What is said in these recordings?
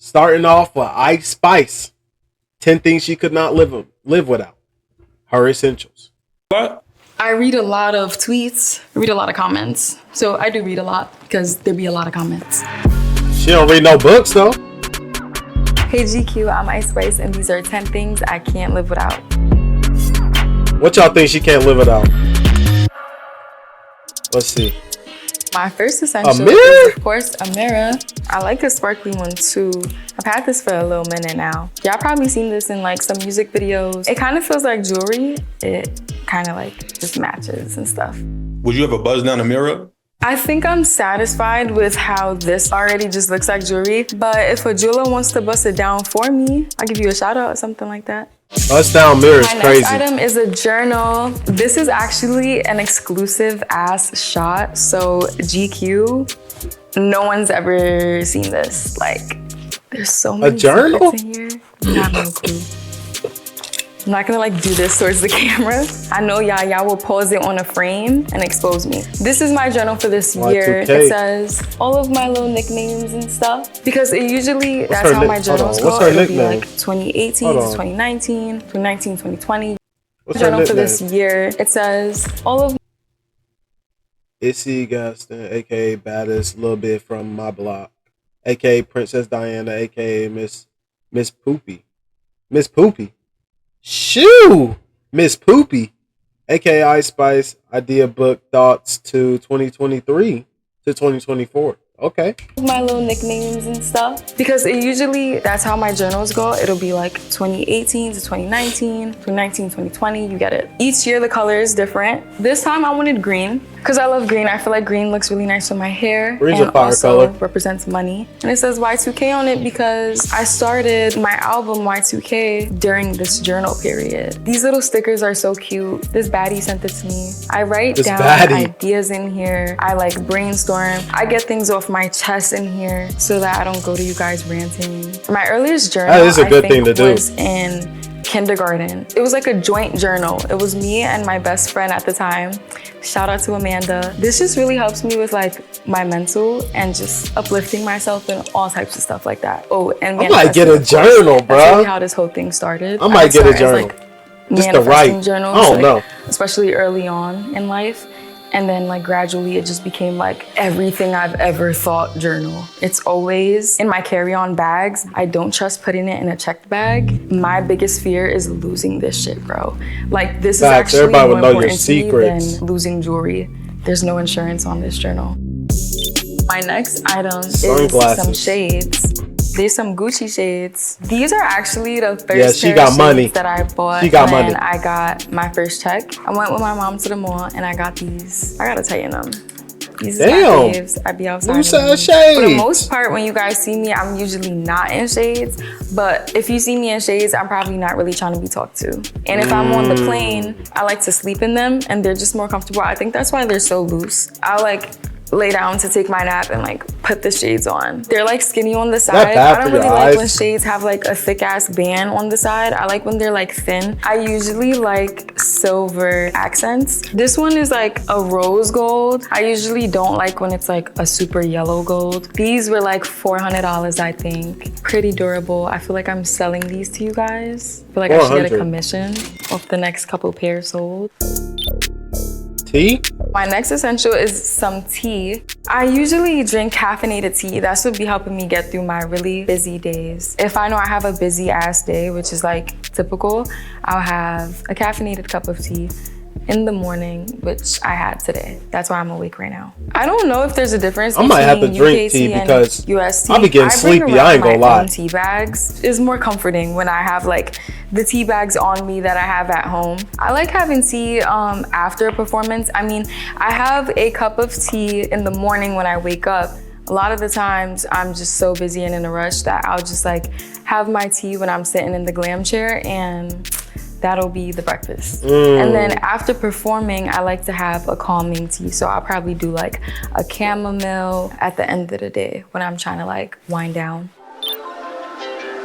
Starting off with Ice Spice. 10 things she could not live without. Her essentials. What? I read a lot of tweets, I read a lot of comments. So I do read a lot because there be a lot of comments. She don't read no books though. Hey GQ, I'm Ice Spice, and these are 10 things I can't live without. What y'all think she can't live without? Let's see. My first essential A mirror? is, of course, a mirror. I like a sparkly one too. I've had this for a little minute now. Y'all probably seen this in like some music videos. It kind of feels like jewelry. It kind of like just matches and stuff. Would you ever buzz down a mirror? I think I'm satisfied with how this already just looks like jewelry, but if a jeweler wants to bust it down for me, I'll give you a shout out or something like that. Bust down mirror is My crazy. next item is a journal. This is actually an exclusive ass shot. So GQ, no one's ever seen this. Like, there's so many journal secrets in here. You have no clue. I'm not gonna like do this towards the camera. I know y'all will pause it on a frame and expose me. This is my journal for this year. Y2K. It says all of my little nicknames and stuff. Because it usually, that's how my journals go. What's her It'll be nickname? like 2018 to 2019, 2019, 2020. What's her Journal for nickname? this year. It says all of Issy Gaston, aka Baddest, little bit from my block, aka Princess Diana, aka Miss Poopy. Miss Poopy. Shoo! Miss Poopy, aka Ice Spice, idea book thoughts to 2023 to 2024. Okay. my little nicknames and stuff. Because it usually, that's how my journals go. It'll be like 2018 to 2019, 2019, 2020, you get it. Each year the color is different. This time I wanted green because I love green. I feel like green looks really nice on my hair. Green's and a fire also color. represents money. And it says Y2K on it because I started my album Y2K during this journal period. These little stickers are so cute. This baddie sent it to me. I write This down baddie. ideas in here. I like brainstorm. I get things off my chest in here so that I don't go to you guys ranting. My earliest journal, That is a good I thing think, to do. was in kindergarten. It was like a joint journal. It was me and my best friend at the time. Shout out to Amanda. This just really helps me with like my mental and just uplifting myself and all types of stuff like that. Oh, and I might get manifesting, a of course. journal, That's really bruh. how this whole thing started. I might get a started as, journal. Just to manifesting write. journals, I don't like, know. especially early on in life. And then like gradually it just became like everything I've ever thought journal. It's always in my carry-on bags. I don't trust putting it in a checked bag. My biggest fear is losing this shit, bro. Like this Facts. is actually Everybody more would know your important to me secrets. than losing jewelry. There's no insurance on this journal. My next item is Sunglasses. some shades. There's some Gucci shades. These are actually the first Yeah, she pair got of money. shades that I bought She got when money. I got my first check. I went with my mom to the mall and I got these. I gotta tighten them. These is my Damn. faves. I be outside. New in set of them. shades. For the most part, when you guys see me, I'm usually not in shades. But if you see me in shades, I'm probably not really trying to be talked to. And if I'm on the plane, I like to sleep in them and they're just more comfortable. I think that's why they're so loose. I like lay down to take my nap and like put the shades on. They're like skinny on the side. bad I don't for your really like when eyes. shades have like a thick ass band on the side. I like when they're like thin. I usually like silver accents. This one is like a rose gold. I usually don't like when it's like a super yellow gold. These were like $400, I think. Pretty durable. I feel like I'm selling these to you guys. I feel like I should get a 400. commission off the next couple pairs sold. Tea? My next essential is some tea. I usually drink caffeinated tea. That's what be helping me get through my really busy days. If I know I have a busy ass day, which is like typical, I'll have a caffeinated cup of tea in the morning, which I had today. That's why I'm awake right now. I don't know if there's a difference I might have to between drink UK tea and because US tea. I'll be getting sleepy, I ain't gonna my lie. own tea bags. It's more comforting when I have like the tea bags on me that I have at home. I like having tea after a performance. I mean, I have a cup of tea in the morning when I wake up. A lot of the times I'm just so busy and in a rush that I'll just like have my tea when I'm sitting in the glam chair and that'll be the breakfast. And then after performing, I like to have a calming tea. So I'll probably do like a chamomile at the end of the day when I'm trying to like wind down.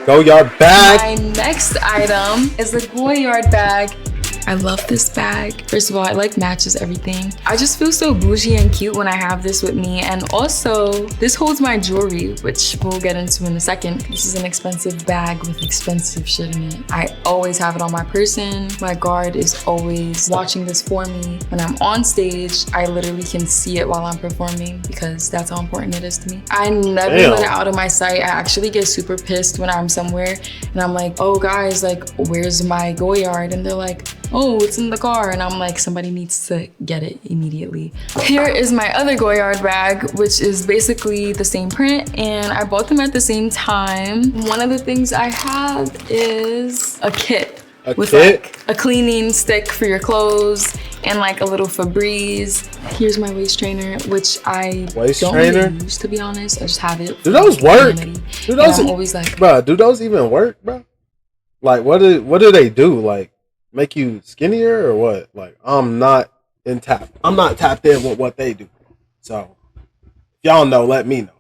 Go yard bag. My next item is a Goyard bag. I love this bag. First of all, it like matches everything. I just feel so bougie and cute when I have this with me. And also, this holds my jewelry, which we'll get into in a second. This is an expensive bag with expensive shit in it. I always have it on my person. My guard is always watching this for me. When I'm on stage, I literally can see it while I'm performing because that's how important it is to me. I never let it out of my sight. I actually get super pissed when I'm somewhere and I'm like, oh guys, like, where's my Goyard? And they're like, oh, it's in the car. And I'm like, somebody needs to get it immediately. Here is my other Goyard bag, which is basically the same print, and I bought them at the same time. One of the things I have is a kit. Like a cleaning stick for your clothes and like a little Febreze. Here's my waist trainer, which I don't really use, to be honest. I just have it. Do those work? Do those, I'm always like, bro, do those even work, bro? Like, what do they do? Like, make you skinnier or what? Like, I'm not tapped in with what they do. So, if y'all know, let me know.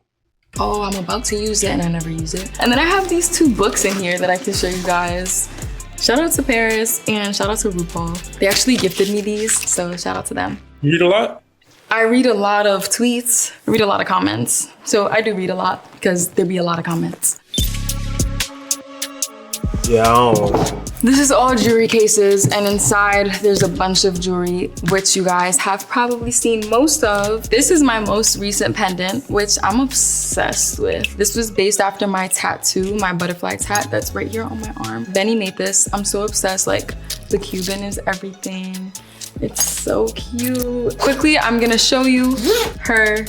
Oh, I'm about to use it and I never use it. And then I have these 2 books in here that I can show you guys. Shout out to Paris and shout out to RuPaul. They actually gifted me these, so shout out to them. You read a lot? I read a lot of tweets, I read a lot of comments. So I do read a lot because there be a lot of comments. Yeah, I don't know. This is all jewelry cases, and inside there's a bunch of jewelry, which you guys have probably seen most of. This is my most recent pendant, which I'm obsessed with. This was based after my tattoo, my butterfly tat that's right here on my arm. Benny made this. I'm so obsessed. Like, the Cuban is everything. It's so cute. Quickly, I'm gonna show you her.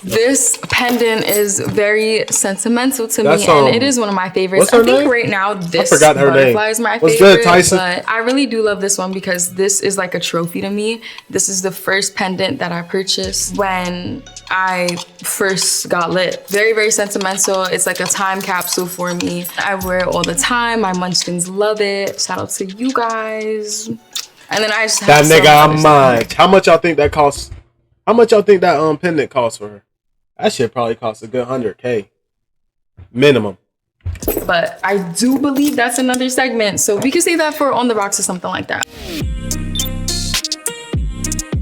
This pendant is very sentimental to me, and it is one of my favorites. I think right now this butterfly is my favorite. Good, Tyson? But I really do love this one because this is like a trophy to me. This is the first pendant that I purchased when I first got lit. Very, very sentimental. It's like a time capsule for me. I wear it all the time. My munchkins love it. Shout out to you guys. And then I just have that nigga on mine. How much y'all think that costs? How much y'all think that pendant costs for her? That shit probably costs a good $100K minimum. But I do believe that's another segment, so we can say that for On the Rocks or something like that.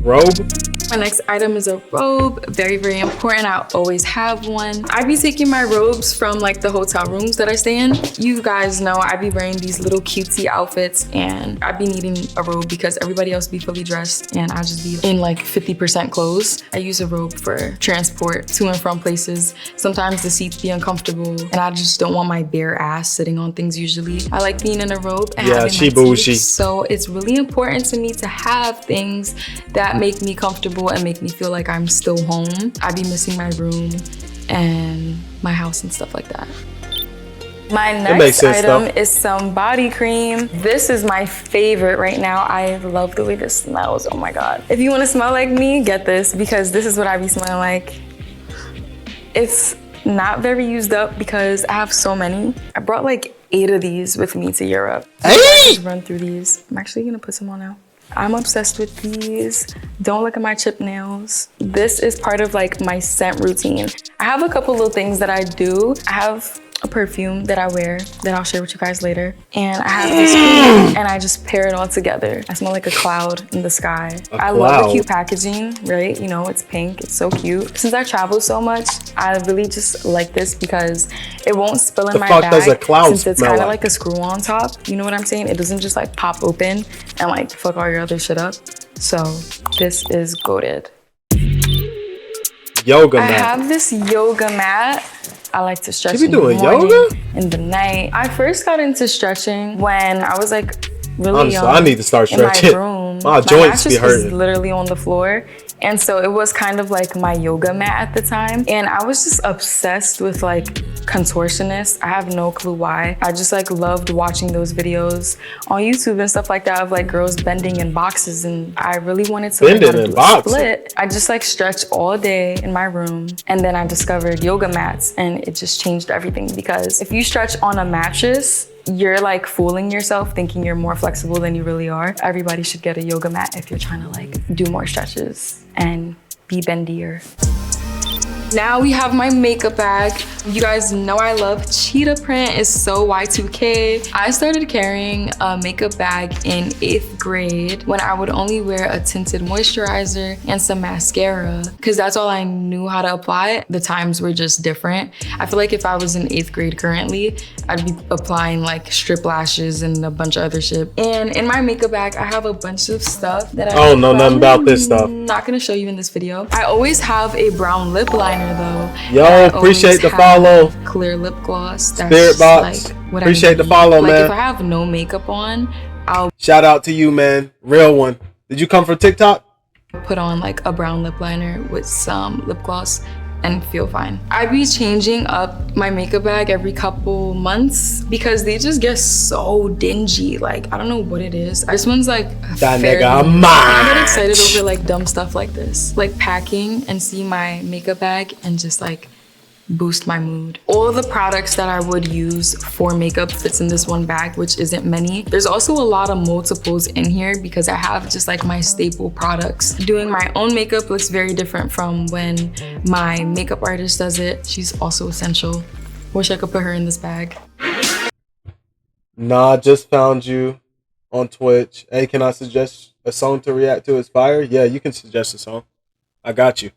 Robe? My next item is a robe. Very, very important. I always have one. I be taking my robes from like the hotel rooms that I stay in. You guys know I be wearing these little cutesy outfits and I be needing a robe because everybody else be fully dressed and I just be in like 50% clothes. I use a robe for transport to and from places. Sometimes the seats be uncomfortable and I just don't want my bare ass sitting on things usually. I like being in a robe and having my bougie. So it's really important to me to have things that make me comfortable and make me feel like I'm still home. I be missing my room and my house and stuff like that. My next item is some body cream. This is my favorite right now. I love the way this smells, oh my God. If you wanna smell like me, get this because this is what I be smelling like. It's not very used up because I have so many. I brought like 8 of these with me to Europe. Just run through these. I'm actually gonna put some on now. I'm obsessed with these. Don't look at my chip nails. This is part of like my scent routine. I have a couple little things that I do. I have a perfume that I wear that I'll share with you guys later. And I have this cream and I just pair it all together. I smell like a cloud in the sky. I love the cute packaging, right? You know, it's pink, it's so cute. Since I travel so much, I really just like this because it won't spill in my bag since it's kind of like a screw on top. You know what I'm saying? It doesn't just like pop open and like fuck all your other shit up. So this is goated. Yoga mat. I have this yoga mat. I like to stretch in the morning, in the night. I first got into stretching when I was like really young. I need to start stretching. In my room. My joints be hurting. Was literally on the floor. And so it was kind of like my yoga mat at the time. And I was just obsessed with like contortionists. I have no clue why. I just like loved watching those videos on YouTube and stuff like that of like girls bending in boxes. And I really wanted to learn how to do a split. I just like stretched all day in my room. And then I discovered yoga mats and it just changed everything because if you stretch on a mattress, you're like fooling yourself thinking you're more flexible than you really are. Everybody should get a yoga mat if you're trying to like do more stretches and be bendier. Now we have my makeup bag, You guys know I love cheetah print. It's so Y2K. I started carrying a makeup bag in 8th grade when I would only wear a tinted moisturizer and some mascara because that's all I knew how to apply. The times were just different. I feel like if I was in 8th grade currently, I'd be applying like strip lashes and a bunch of other shit. And in my makeup bag, I have a bunch of stuff that I don't know nothing about this stuff. not gonna show you in this video. I always have a brown lip liner though. Yo, appreciate the follow. Clear lip gloss. That's Spirit Box. like what Appreciate I the follow, like, man. If I have no makeup on, I'll Shout out to you, man. Real one. Did you come from TikTok? put on like a brown lip liner with some lip gloss and feel fine. I be changing up my makeup bag every couple months because they just get so dingy. Like, I don't know what it is. This one's like That fairly nigga new. mine. I get excited over like dumb stuff like this. Like packing and see my makeup bag and just like boost my mood. All the products that I would use for makeup fits in this one bag, which isn't many. There's also a lot of multiples in here because I have just like my staple products. Doing my own makeup looks very different from when my makeup artist does it. She's also essential. Wish I could put her in this bag. Nah, just found you on Twitch. Hey, can I suggest a song to react to? It's fire? Yeah, you can suggest a song. I got you.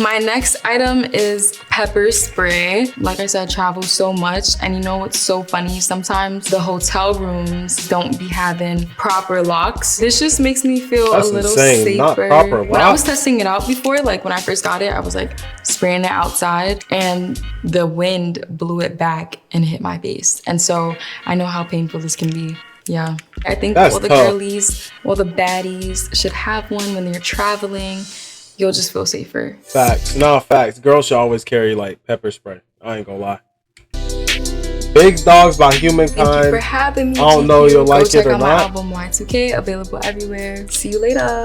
My next item is pepper spray. Like I said, I travel so much, and you know what's so funny? Sometimes the hotel rooms don't be having proper locks. This just makes me feel That's a little insane. safer. Not proper When I was locks. testing it out before, like when I first got it, I was like spraying it outside and the wind blew it back and hit my face. And so I know how painful this can be. Yeah. I think That's all the tough. girlies, all the baddies should have one when they're traveling. You'll just feel safer. Facts. No, facts. Girls should always carry like pepper spray. I ain't gonna lie. Big Dogs by Humankind. Thank you for having me. I don't know GQ. you'll like Go check it or out my not. album Y2K, available everywhere. See you later.